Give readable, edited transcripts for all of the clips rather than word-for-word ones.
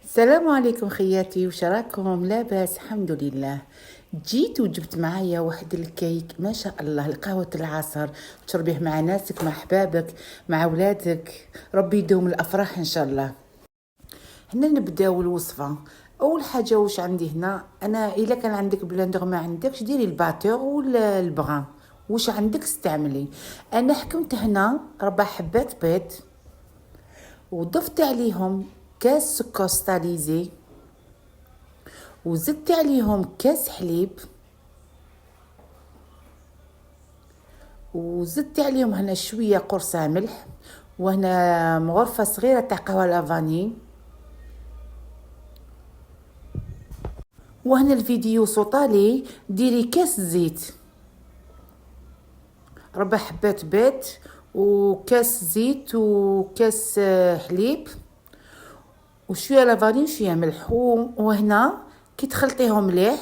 السلام عليكم خياتي، وش راكم؟ لاباس الحمد لله. جيت وجبت معايا واحد الكيك ما شاء الله لقهوة العصر، تشربيه مع ناسك مع احبابك مع ولادك، ربي يدوم الافراح ان شاء الله. هنا نبداو الوصفة. اول حاجة واش عندي هنا انا، الا كان عندك بلندر ما عندكش ديري الباتور ولا البغان، واش عندك استعملي. انا حكمت هنا 4 حبات بيض، وضفت عليهم كاس سكر ستاليزي، وزدت عليهم كاس حليب، وزدت عليهم هنا شويه قرصه ملح، وهنا مغرفه صغيره تاع قهوه لافاني، وهنا الفيديو صوتالي ديري كاس زيت، 4 حبات بيض وكاس زيت وكاس حليب وشويه لافاني وشويه ملح. وهنا كي تخلطيهم مليح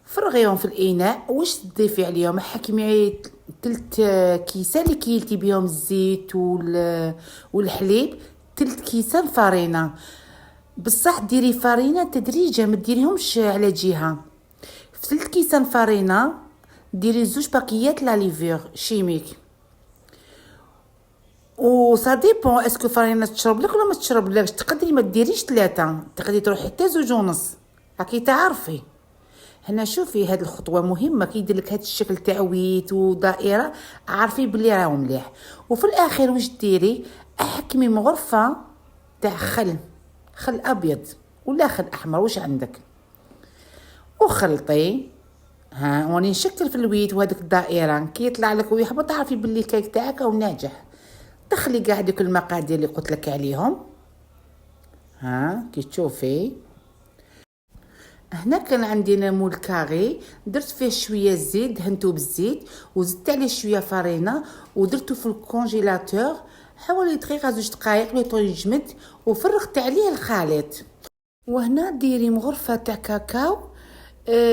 فرغيهم في الاناء. واش تضيفي عليهم؟ حكمي 3 كيسان اللي كيلتي بهم الزيت والحليب، 3 كيسان فرينه، بصح ديري فرينه تدريجا، ما ديريهمش على جهه. في 3 كيسان فرينه ديري 2 باكيات لا ليفور شيميك، و سا ديبون اسكو فرينه تشرب لك ولا ما تشرب لكش. تقدري ما ديريش 3، تقدري تروحي حتى 2 ونص، راكي تعرفي. هنا شوفي هاد الخطوه مهمه، كي يدير لك هاد الشكل تاع ويت ودائره عارفي بلي راهو مليح. وفي الاخير واش ديري؟ احكمي مغرفه تاع خل ابيض ولا خل احمر واش عندك، وخلطي. واني نشكل في الويت وهذيك الدائره كي يطلع لك ويحبط، عارفي بلي الكيك تاعك او ناجح. دخلي كاع هذوك المقادير اللي قلت لك عليهم. كي تشوفي هنا كان عندنا مول كاري، درت فيه شويه زيت، دهنته بالزيت وزدت عليه شويه فرينه ودرته في الكونجيلاتور حوالي دقيقه 2 دقائق لو يجمد، وفرغت عليه الخليط. وهنا ديري مغرفه تاع كاكاو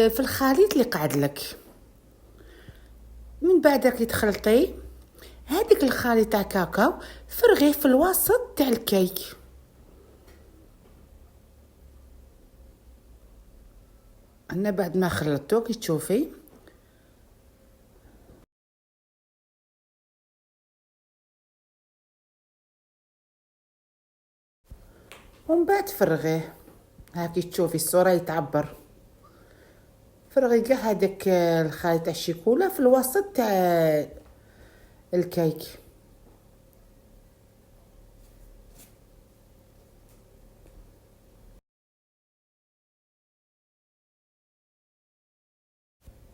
في الخليط اللي قعد لك. من بعد كي تخلطي هذيك الخليط تاع كاكاو فرغيه في الوسط تاع الكيك. انا بعد ما خلطته كي تشوفي ومن بعد فرغيه. كي تشوفي الصوره يتعبر. فرغي كاع هذاك الخليط تاع الشيكولا في الوسط تاع الكيك.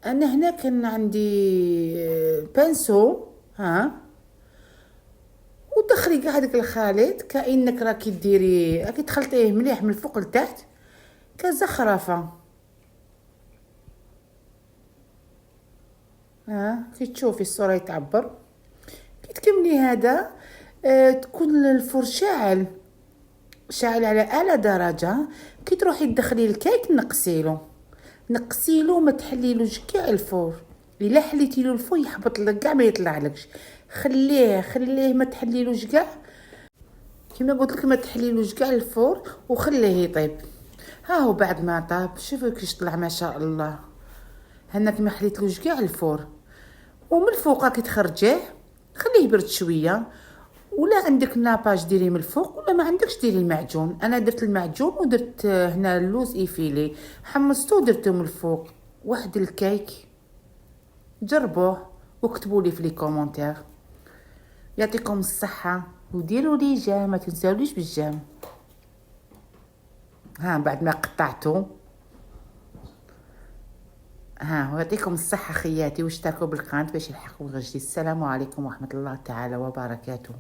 انا هنا كان عندي بانسو، ودخلي كاع هذاك الخليط كانك راكي ديري، راكي تخلطيه مليح من الفوق لتحت كزخرفه. كي تشوفي الصوره يتعبر. كي تكملي هذا تكون الفرن شاعل على اعلى درجه. كي تروحي تدخلي الكيك نقسيلو ما تحليلوش كاع الفور. الا حليتيلو الفور يحبط لك كاع ما يطلعلكش. خليه ما تحليلوش كاع، كيما قلت لك ما تحليلوش كاع الفور وخليه يطيب. هو بعد ما طاب شوفوا كيش طلع ما شاء الله. هناك ما حليتلوش كاع الفور. ومن الفوق كي تخرجيه خليه يبرد شويه، ولا عندك ناباج ديري من الفوق، ولا ما عندكش ديري المعجون. انا درت المعجون ودرت هنا اللوز ايفيلي حمصته ودرته من الفوق. واحد الكيك جربوه واكتبوا لي في لي كومونتير. يعطيكم الصحه وديروا لي جام، ما تنساوليش بالجام. بعد ما قطعته ويعطيكم الصحه خياتي، واشتركوا بالقناه باش يلحقوا غير جديد. السلام عليكم ورحمه الله تعالى وبركاته.